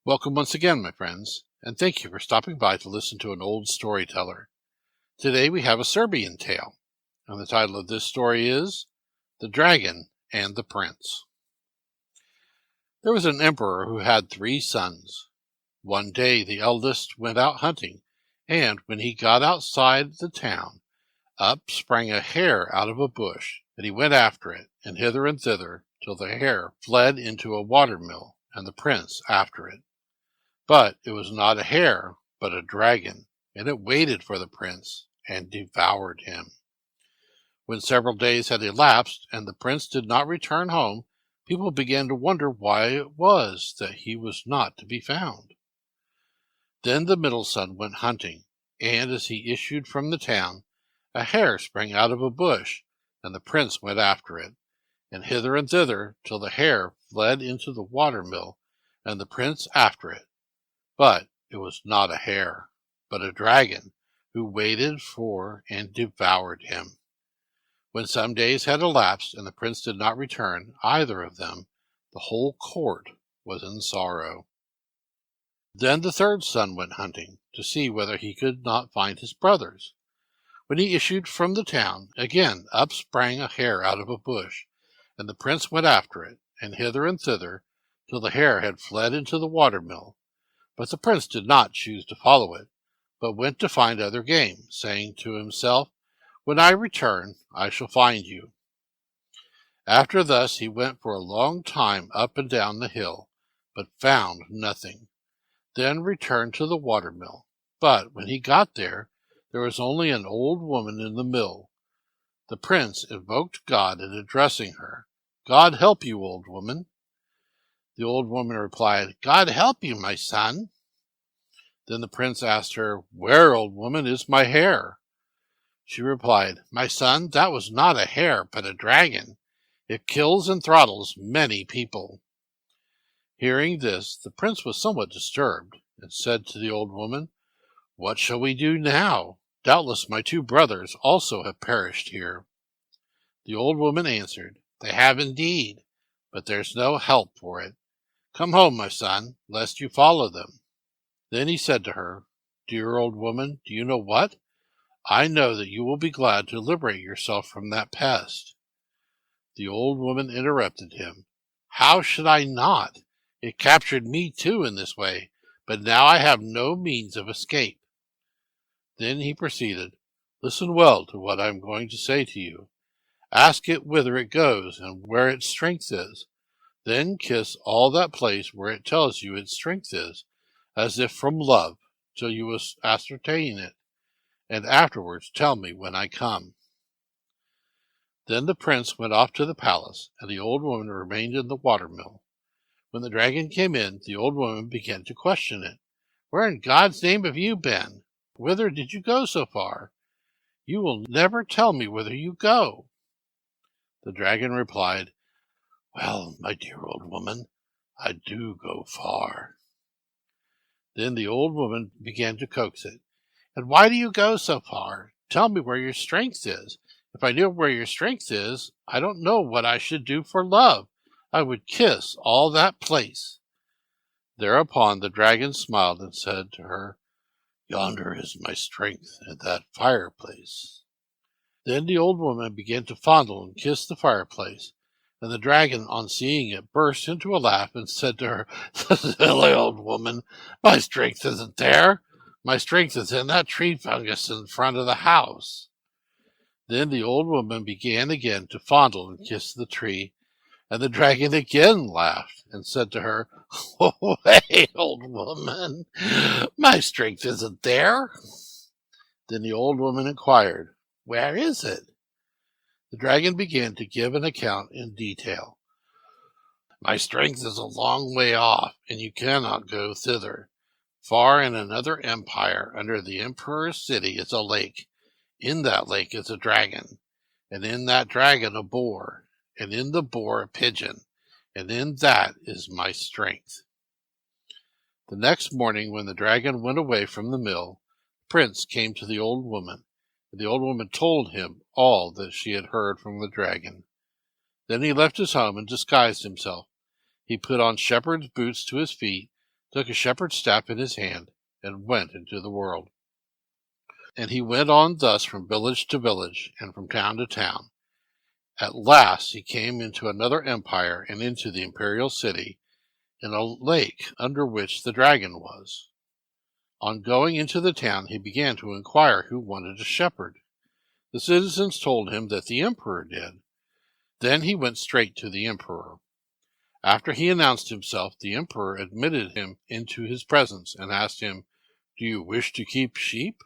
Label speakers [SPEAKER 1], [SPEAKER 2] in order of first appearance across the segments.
[SPEAKER 1] Welcome once again, my friends, and thank you for stopping by to listen to an old storyteller. Today we have a Serbian tale, and the title of this story is The Dragon and the Prince. There was an emperor who had 3 sons. One day the eldest went out hunting, and when he got outside the town, up sprang a hare out of a bush, and he went after it, and hither and thither, till the hare fled into a watermill, and the prince after it. But it was not a hare, but a dragon, and it waited for the prince, and devoured him. When several days had elapsed, and the prince did not return home, people began to wonder why it was that he was not to be found. Then the middle son went hunting, and as he issued from the town, a hare sprang out of a bush, and the prince went after it, and hither and thither, till the hare fled into the watermill, and the prince after it. But it was not a hare, but a dragon, who waited for and devoured him. When some days had elapsed, and the prince did not return, either of them, the whole court was in sorrow. Then the third son went hunting, to see whether he could not find his brothers. When he issued from the town, again up sprang a hare out of a bush, and the prince went after it, and hither and thither, till the hare had fled into the watermill. But the prince did not choose to follow it, but went to find other game, saying to himself, "When I return, I shall find you." After thus he went for a long time up and down the hill, but found nothing. Then returned to the watermill. But when he got there was only an old woman in the mill. The prince invoked God, and addressing her, "God help you, old woman." The old woman replied, "God help you, my son." Then the prince asked her, "Where, old woman, is my hare?" She replied, "My son, that was not a hare, but a dragon. It kills and throttles many people." Hearing this, the prince was somewhat disturbed, and said to the old woman, "What shall we do now? Doubtless my 2 brothers also have perished here." The old woman answered, "They have indeed, but there's no help for it. Come home, my son, lest you follow them." Then he said to her, "Dear old woman, do you know what? I know that you will be glad to liberate yourself from that pest." The old woman interrupted him, "How should I not? It captured me too in this way, but now I have no means of escape." Then he proceeded, "Listen well to what I am going to say to you. Ask it whither it goes and where its strength is. Then kiss all that place where it tells you its strength is, as if from love, till you ascertain it, and afterwards tell me when I come." Then the prince went off to the palace, and the old woman remained in the watermill. When the dragon came in, the old woman began to question it. "Where in God's name have you been? Whither did you go so far? You will never tell me whither you go." The dragon replied, "Well, my dear old woman, I do go far." Then the old woman began to coax it. "And why do you go so far? Tell me where your strength is. If I knew where your strength is, I don't know what I should do for love. I would kiss all that place." Thereupon the dragon smiled and said to her, "Yonder is my strength in that fireplace." Then the old woman began to fondle and kiss the fireplace, and the dragon, on seeing it, burst into a laugh and said to her, "Silly old woman, my strength isn't there. My strength is in that tree fungus in front of the house." Then the old woman began again to fondle and kiss the tree, and the dragon again laughed and said to her, "Oh, hey, old woman, my strength isn't there." Then the old woman inquired, "Where is it?" The dragon began to give an account in detail. "My strength is a long way off, and you cannot go thither. Far in another empire, under the emperor's city, is a lake. In that lake is a dragon, and in that dragon a boar, and in the boar a pigeon, and in that is my strength." The next morning, when the dragon went away from the mill, the prince came to the old woman, and the old woman told him all that she had heard from the dragon. Then he left his home and disguised himself. He put on shepherd's boots to his feet, took a shepherd's staff in his hand, and went into the world. And he went on thus from village to village, and from town to town. At last he came into another empire and into the imperial city, in a lake under which the dragon was. On going into the town, he began to inquire who wanted a shepherd. The citizens told him that the emperor did. Then he went straight to the emperor. After he announced himself, the emperor admitted him into his presence and asked him, "Do you wish to keep sheep?"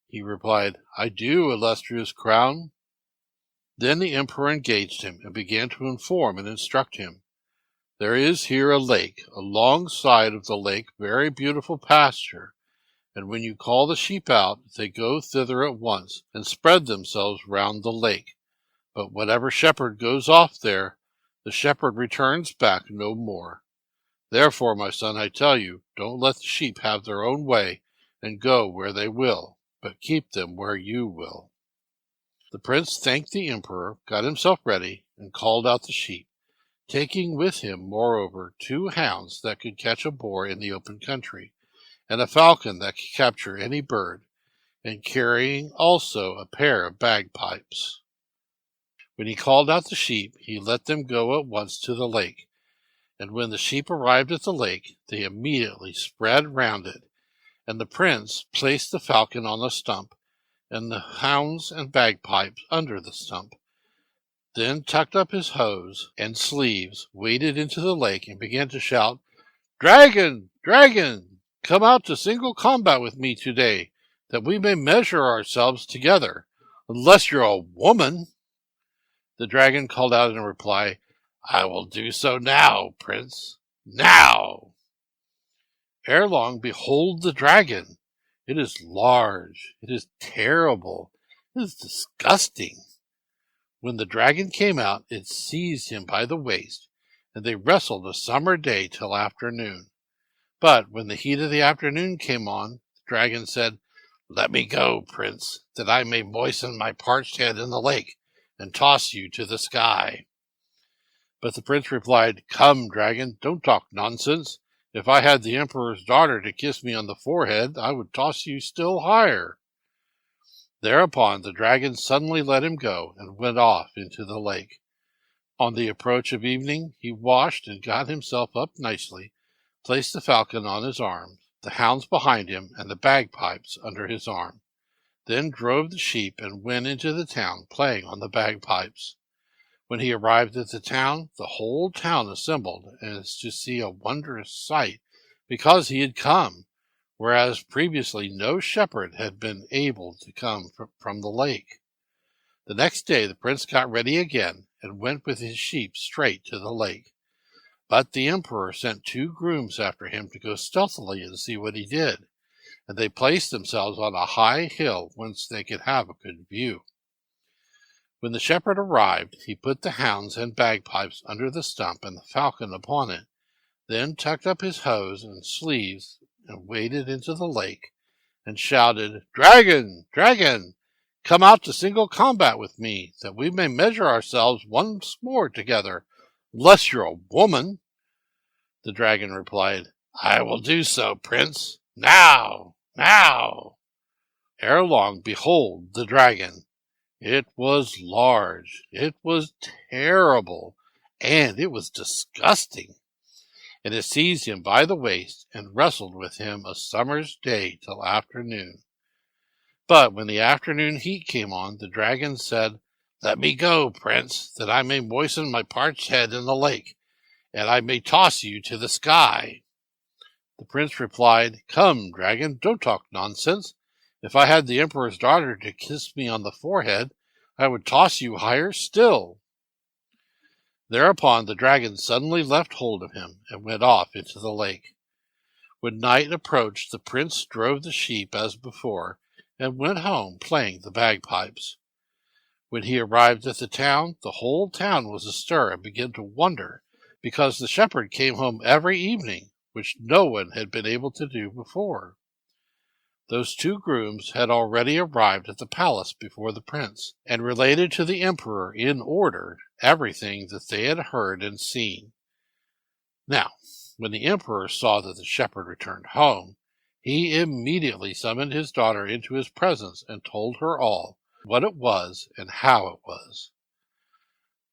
[SPEAKER 1] He replied, "I do, illustrious crown." Then the emperor engaged him and began to inform and instruct him. "There is here a lake, alongside of the lake very beautiful pasture, and when you call the sheep out, they go thither at once and spread themselves round the lake. But whatever shepherd goes off there, the shepherd returns back no more. Therefore, my son, I tell you, don't let the sheep have their own way and go where they will, but keep them where you will." The prince thanked the emperor, got himself ready, and called out the sheep, taking with him, moreover, 2 hounds that could catch a boar in the open country, and a falcon that could capture any bird, and carrying also a pair of bagpipes. When he called out the sheep, he let them go at once to the lake, and when the sheep arrived at the lake, they immediately spread round it, and the prince placed the falcon on the stump, and the hounds and bagpipes under the stump, then tucked up his hose and sleeves, waded into the lake, and began to shout, "Dragon! Dragon! Come out to single combat with me today, that we may measure ourselves together, unless you're a woman." The dragon called out in reply, "I will do so now, prince, now." Ere long, behold the dragon. It is large, it is terrible, it is disgusting. When the dragon came out, it seized him by the waist, and they wrestled a summer day till afternoon. But when the heat of the afternoon came on, the dragon said, "Let me go, prince, that I may moisten my parched head in the lake, and toss you to the sky." But the prince replied, "Come, dragon, don't talk nonsense. If I had the emperor's daughter to kiss me on the forehead, I would toss you still higher." Thereupon the dragon suddenly let him go and went off into the lake. On the approach of evening, he washed and got himself up nicely, placed the falcon on his arm, the hounds behind him, and the bagpipes under his arm, then drove the sheep and went into the town, playing on the bagpipes. When he arrived at the town, the whole town assembled as to see a wondrous sight, because he had come, whereas previously no shepherd had been able to come from the lake. The next day the prince got ready again, and went with his sheep straight to the lake. But the emperor sent 2 grooms after him to go stealthily and see what he did, and they placed themselves on a high hill whence they could have a good view. When the shepherd arrived, he put the hounds and bagpipes under the stump and the falcon upon it, then tucked up his hose and sleeves and waded into the lake, and shouted, "Dragon! Dragon! Come out to single combat with me, that we may measure ourselves once more together, unless you're a woman." The dragon replied, "I will do so, prince, now, now." Ere long, behold the dragon. It was large, it was terrible, and it was disgusting. And it seized him by the waist, and wrestled with him a summer's day till afternoon. But when the afternoon heat came on, the dragon said, "Let me go, prince, that I may moisten my parched head in the lake, and I may toss you to the sky." The prince replied, "Come, dragon, don't talk nonsense. If I had the emperor's daughter to kiss me on the forehead, I would toss you higher still." Thereupon the dragon suddenly left hold of him, and went off into the lake. When night approached, the prince drove the sheep as before, and went home playing the bagpipes. When he arrived at the town, the whole town was astir and began to wonder, because the shepherd came home every evening, which no one had been able to do before. Those 2 grooms had already arrived at the palace before the prince, and related to the emperor in order everything that they had heard and seen. Now, When the emperor saw that the shepherd returned home, he immediately summoned his daughter into his presence and told her all, what it was and how it was.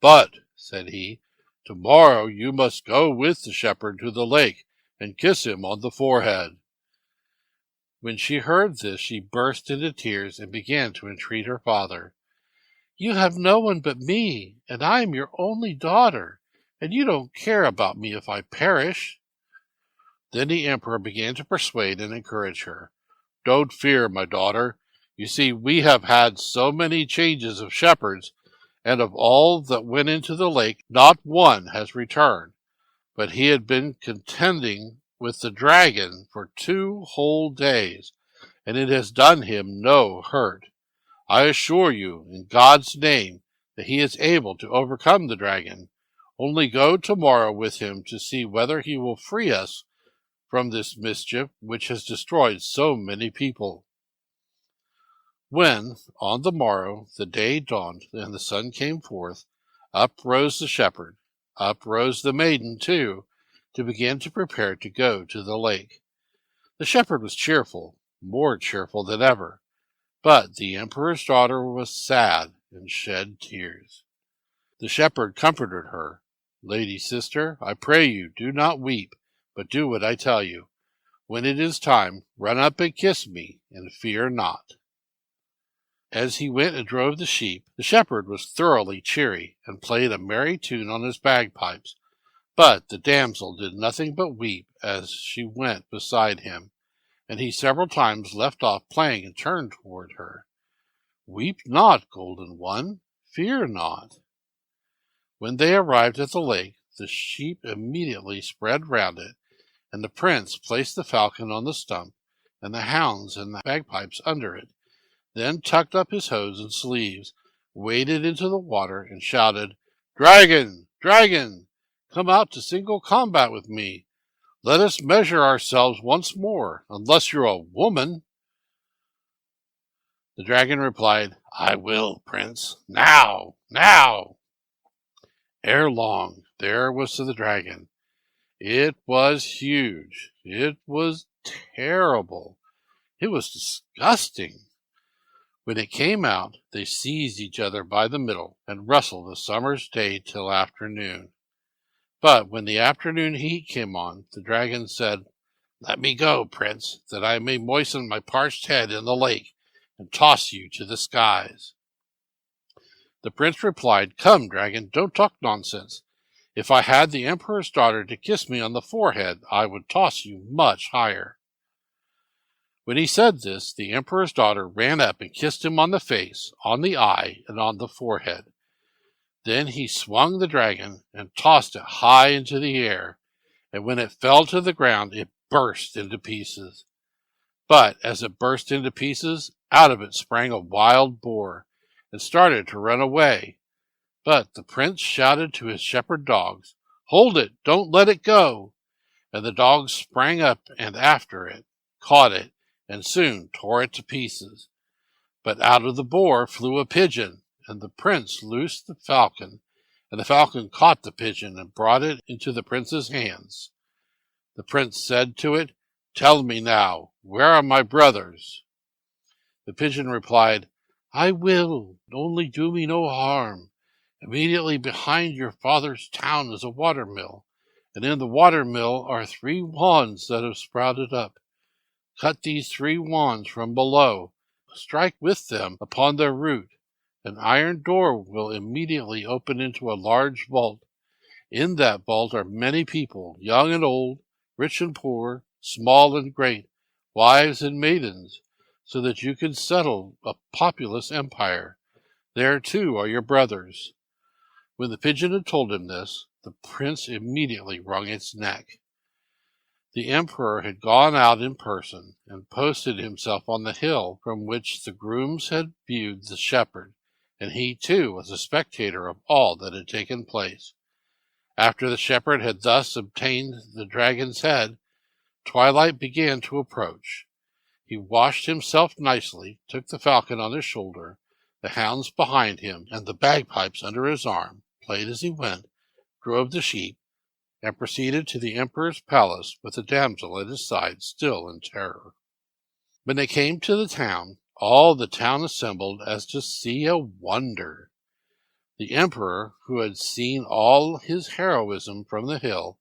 [SPEAKER 1] "But," said he, "tomorrow you must go with the shepherd to the lake and kiss him on the forehead." When she heard this, she burst into tears and began to entreat her father. "You have no one but me, and I am your only daughter, and you don't care about me if I perish." Then the emperor began to persuade and encourage her. "Don't fear, my daughter. You see, we have had so many changes of shepherds, and of all that went into the lake, not one has returned. But he had been contending with the dragon for 2 whole days, and it has done him no hurt. I assure you, in God's name, that he is able to overcome the dragon. Only go tomorrow with him to see whether he will free us from this mischief which has destroyed so many people." When, on the morrow, the day dawned and the sun came forth, up rose the shepherd, up rose the maiden too, to begin to prepare to go to the lake. The shepherd was cheerful, more cheerful than ever, but the emperor's daughter was sad and shed tears. The shepherd comforted her. "Lady sister, I pray you, do not weep, but do what I tell you. When it is time, run up and kiss me, and fear not." As he went and drove the sheep, the shepherd was thoroughly cheery, and played a merry tune on his bagpipes. But the damsel did nothing but weep as she went beside him, and he several times left off playing and turned toward her. "Weep not, golden one, fear not." When they arrived at the lake, the sheep immediately spread round it, and the prince placed the falcon on the stump, and the hounds and the bagpipes under it, then tucked up his hose and sleeves, waded into the water, and shouted, "Dragon, dragon, come out to single combat with me. Let us measure ourselves once more, unless you're a woman." The dragon replied, "I will, prince, now, now." Ere long, there was the dragon. It was huge. It was terrible. It was disgusting. When it came out, they seized each other by the middle and wrestled a summer's day till afternoon. But when the afternoon heat came on, the dragon said, "Let me go, prince, that I may moisten my parched head in the lake and toss you to the skies." The prince replied, "Come, dragon, don't talk nonsense. If I had the emperor's daughter to kiss me on the forehead, I would toss you much higher." When he said this, the emperor's daughter ran up and kissed him on the face, on the eye, and on the forehead. Then he swung the dragon and tossed it high into the air, and when it fell to the ground, it burst into pieces. But as it burst into pieces, out of it sprang a wild boar, and started to run away. But the prince shouted to his shepherd dogs, "Hold it, don't let it go!" And the dogs sprang up and after it, caught it, and soon tore it to pieces. But out of the boar flew a pigeon, and the prince loosed the falcon, and the falcon caught the pigeon and brought it into the prince's hands. The prince said to it, "Tell me now, where are my brothers?" The pigeon replied, "I will, only do me no harm. Immediately behind your father's town is a watermill, and in the watermill are 3 wands that have sprouted up. Cut these 3 wands from below, strike with them upon their root. An iron door will immediately open into a large vault. In that vault are many people, young and old, rich and poor, small and great, wives and maidens, so that you can settle a populous empire. There, too, are your brothers." When the pigeon had told him this, the prince immediately wrung its neck. The emperor had gone out in person and posted himself on the hill from which the grooms had viewed the shepherd, and he too was a spectator of all that had taken place. After the shepherd had thus obtained the dragon's head, twilight began to approach. He washed himself nicely, took the falcon on his shoulder, the hounds behind him, and the bagpipes under his arm, played as he went, drove the sheep, and proceeded to the emperor's palace with the damsel at his side, still in terror. When they came to the town, all the town assembled as to see a wonder. The emperor, who had seen all his heroism from the hill,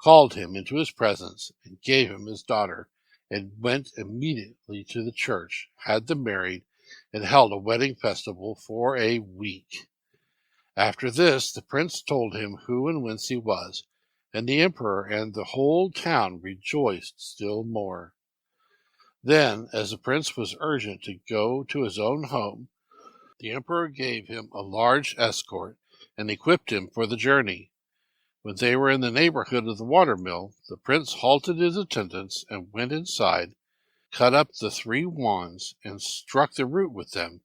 [SPEAKER 1] called him into his presence and gave him his daughter, and went immediately to the church, had them married, and held a wedding festival for a week. After this, the prince told him who and whence he was, and the emperor and the whole town rejoiced still more. Then, as the prince was urgent to go to his own home, the emperor gave him a large escort and equipped him for the journey. When they were in the neighborhood of the watermill, the prince halted his attendants and went inside, cut up the 3 wands, and struck the root with them,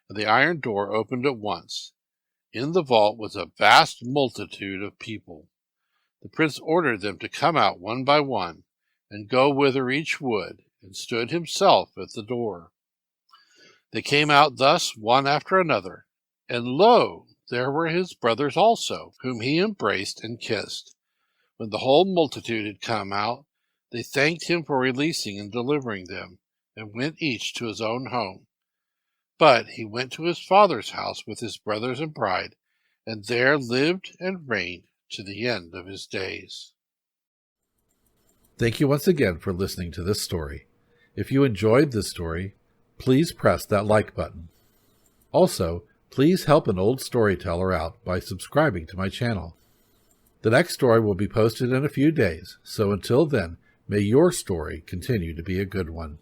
[SPEAKER 1] and the iron door opened at once. In the vault was a vast multitude of people. The prince ordered them to come out one by one, and go whither each would, and stood himself at the door. They came out thus one after another, and lo, there were his brothers also, whom he embraced and kissed. When the whole multitude had come out, they thanked him for releasing and delivering them, and went each to his own home. But he went to his father's house with his brothers and bride, and there lived and reigned to the end of his days.
[SPEAKER 2] Thank you once again for listening to this story. If you enjoyed this story, please press that like button. Also, please help an old storyteller out by subscribing to my channel. The next story will be posted in a few days, so until then, may your story continue to be a good one.